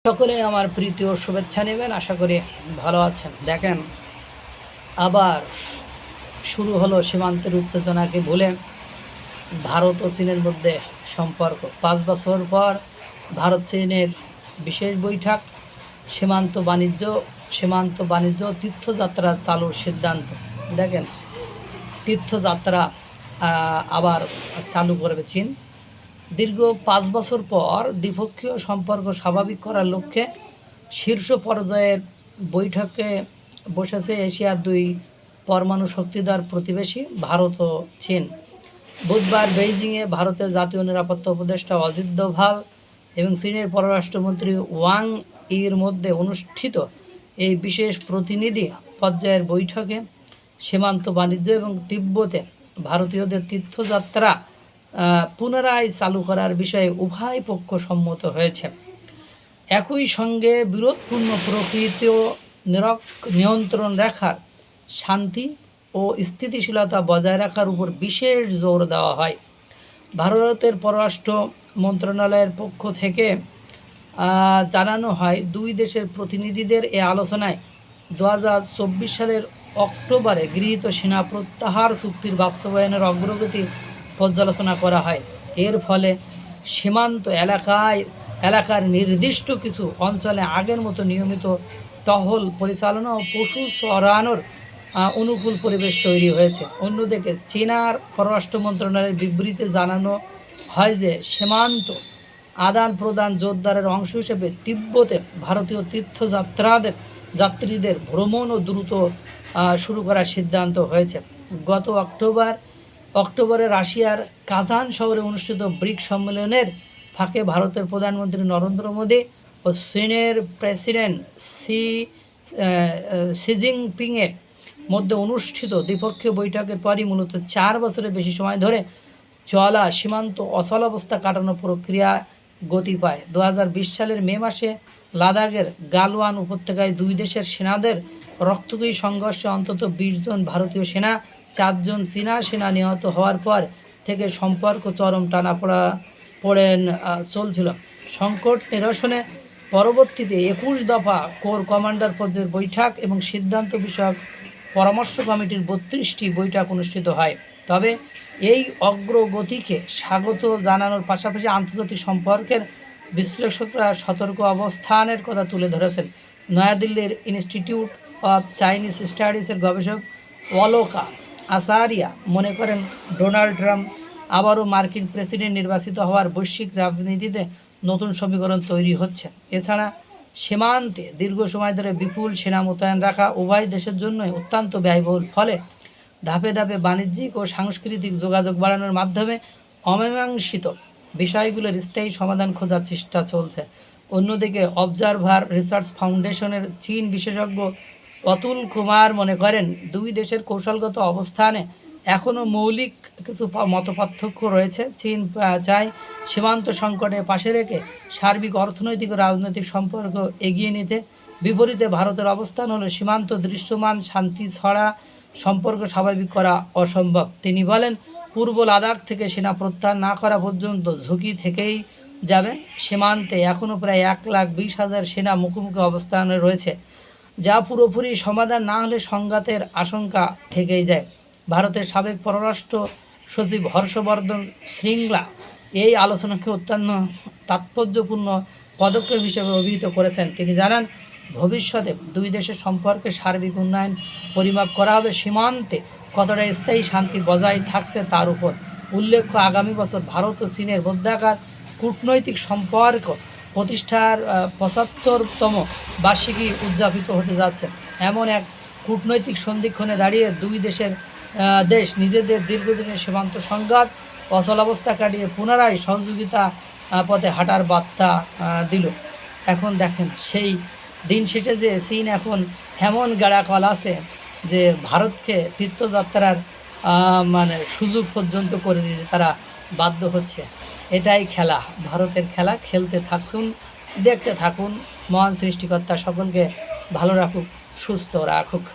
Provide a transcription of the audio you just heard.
সকলে আমার প্রীতি ও শুভেচ্ছা নেবেন, আশা করি ভালো আছেন। দেখেন, আবার শুরু হলো সীমান্তের উত্তেজনাকে ভুলে ভারত ও চীনের মধ্যে সম্পর্ক। 5 বছর পর ভারত চীনের বিশেষ বৈঠক, সীমান্ত বাণিজ্য তীর্থযাত্রা চালুর সিদ্ধান্ত। দেখেন, তীর্থযাত্রা আবার চালু করবে চীন। দীর্ঘ 5 বছর পর দ্বিপক্ষীয় সম্পর্ক স্বাভাবিক করার লক্ষ্যে শীর্ষ পর্যায়ের বৈঠকে বসেছে এশিয়ার 2 পরমাণু শক্তিধর প্রতিবেশী ভারত ও চীন। বুধবার বেইজিংয়ে ভারতের জাতীয় নিরাপত্তা উপদেষ্টা অজিত দোভাল এবং চীনের পররাষ্ট্রমন্ত্রী ওয়াং ইর মধ্যে অনুষ্ঠিত এই বিশেষ প্রতিনিধি পর্যায়ের বৈঠকে সীমান্ত বাণিজ্য এবং তিব্বতে ভারতীয়দের তীর্থযাত্রা পুনরায় চালু করার বিষয়ে উভয় পক্ষ সম্মত হয়েছে। একই সঙ্গে বিরোধপূর্ণ প্রকৃতি ও নিয়ন্ত্রণ রেখার শান্তি ও স্থিতিশীলতা বজায় রাখার উপর বিশেষ জোর দেওয়া হয়। ভারতের পররাষ্ট্র মন্ত্রণালয়ের পক্ষ থেকে জানানো হয়, 2 দেশের প্রতিনিধিদের এ আলোচনায় 2024 সালের অক্টোবরে গৃহীত সেনা প্রত্যাহার চুক্তির বাস্তবায়নের অগ্রগতি পর্যালোচনা করা হয়। এর ফলে সীমান্ত এলাকার নির্দিষ্ট কিছু অঞ্চলে আগের মতো নিয়মিত টহল পরিচালনা ও পশু চরানোর অনুকূল পরিবেশ তৈরি হয়েছে। অন্যদিকে চীনার পররাষ্ট্র মন্ত্রণালয়ের বিবৃতিতে জানানো হয় যে সীমান্ত আদান প্রদান জোরদারের অংশ হিসেবে তিব্বতে ভারতীয় যাত্রীদের ভ্রমণ ও দ্রুত শুরু করার সিদ্ধান্ত হয়েছে। গত অক্টোবরে রাশিয়ার কাজান শহরে অনুষ্ঠিত ব্রিক্স সম্মেলনের ফাঁকে ভারতের প্রধানমন্ত্রী নরেন্দ্র মোদী ও চীনের প্রেসিডেন্ট শি জিনপিংয়ের মধ্যে অনুষ্ঠিত দ্বিপক্ষীয় বৈঠকের পরই মূলত 4 বছরের বেশি সময় ধরে চলা সীমান্ত অচলাবস্থা কাটানোর প্রক্রিয়া গতি পায়। 2020 সালের মে মাসে লাদাখের গালওয়ান উপত্যকায় 2 দেশের সেনাদের রক্তক্ষয়ী সংঘর্ষে অন্তত 20 জন ভারতীয় সেনা, 4 জন চীনা সেনা নিহত হওয়ার পর থেকে সম্পর্ক চরম টানাপোড়েন চলছিল। সংকট নিরসনে পরবর্তীতে 21 দফা কোর কমান্ডার পর্যায়ের বৈঠক এবং সিদ্ধান্ত বিষয়ক পরামর্শ কমিটির 32টি বৈঠক অনুষ্ঠিত হয়। তবে এই অগ্রগতিকে স্বাগত জানানোর পাশাপাশি আন্তর্জাতিক সম্পর্কের বিশ্লেষকরা সতর্ক অবস্থানের কথা তুলে ধরেছেন। নয়াদিল্লির ইনস্টিটিউট অফ চাইনিজ স্টাডিজের গবেষক অলোকা আচারিয়া মনে করেন, ডোনাল্ড ট্রাম্প আবারও মার্কিন প্রেসিডেন্ট নির্বাচিত হওয়ার বৈশ্বিক রাজনীতিতে নতুন সমীকরণ তৈরি হচ্ছে। এছাড়া সীমান্তে দীর্ঘ সময় ধরে বিপুল সেনা মোতায়েন রাখা উভয় দেশের জন্যই অত্যন্ত ব্যয়বহুল। ফলে ধাপে ধাপে বাণিজ্যিক ও সাংস্কৃতিক যোগাযোগ বাড়ানোর মাধ্যমে অমীমাংসিত বিষয়গুলোর স্থায়ী সমাধান খোঁজার চেষ্টা চলছে। অন্যদিকে অবজারভার রিসার্চ ফাউন্ডেশনের চীন বিশেষজ্ঞ অতুল কুমার মনে করেন, 2 দেশের কৌশলগত অবস্থানে এখনও মৌলিক কিছু মতপার্থক্য রয়েছে। চীন চায় সীমান্ত সংকটের পাশে রেখে সার্বিক অর্থনৈতিক ও রাজনৈতিক সম্পর্ক এগিয়ে নিতে। বিপরীতে ভারতের অবস্থান হলো সীমান্ত দৃশ্যমান শান্তি ছাড়া সম্পর্ক স্বাভাবিক করা অসম্ভব। তিনি বলেন, পূর্ব লাদাখ থেকে সেনা প্রত্যাহার না করা পর্যন্ত ঝুঁকি থেকেই যাবে। সীমান্তে এখনও প্রায় 1,20,000 সেনা মুখোমুখি অবস্থানে রয়েছে, যা পুরোপুরি সমাধান না হলে সংঘাতের আশঙ্কা থেকেই যায়। ভারতের সাবেক পররাষ্ট্র সচিব হর্ষবর্ধন শ্রিংলা এই আলোচনাকে অত্যন্ত তাৎপর্যপূর্ণ পদক্ষেপ হিসেবে অভিহিত করেছেন। তিনি জানান, ভবিষ্যতে 2 দেশের সম্পর্কে সার্বিক উন্নয়ন পরিমাপ করা হবে সীমান্তে কতটা স্থায়ী শান্তি বজায় থাকছে তার উপর। উল্লেখ্য, আগামী বছর ভারত ও চীনের মধ্যকার কূটনৈতিক সম্পর্ক প্রতিষ্ঠার 75তম বার্ষিকী উদযাপিত হতে যাচ্ছে। এমন এক কূটনৈতিক সন্ধিক্ষণে দাঁড়িয়ে 2 দেশ নিজেদের দীর্ঘদিনের সীমান্ত সংঘাত অচলাবস্থা কাটিয়ে পুনরায় সহযোগিতা পথে হাঁটার বার্তা দিল। এখন দেখেন, সেই দিন শেষে যে চীন এখন এমন গাড়াকল আছে যে ভারতকে তীর্থযাত্রার সুযোগ পর্যন্ত করে দিতে তারা বাধ্য হচ্ছে। এটাই খেলা, ভারতের খেলা। খেলতে থাকুন, দেখতে থাকুন। মহান সৃষ্টিকর্তা সকলকে ভালো রাখুক, সুস্থ রাখুক।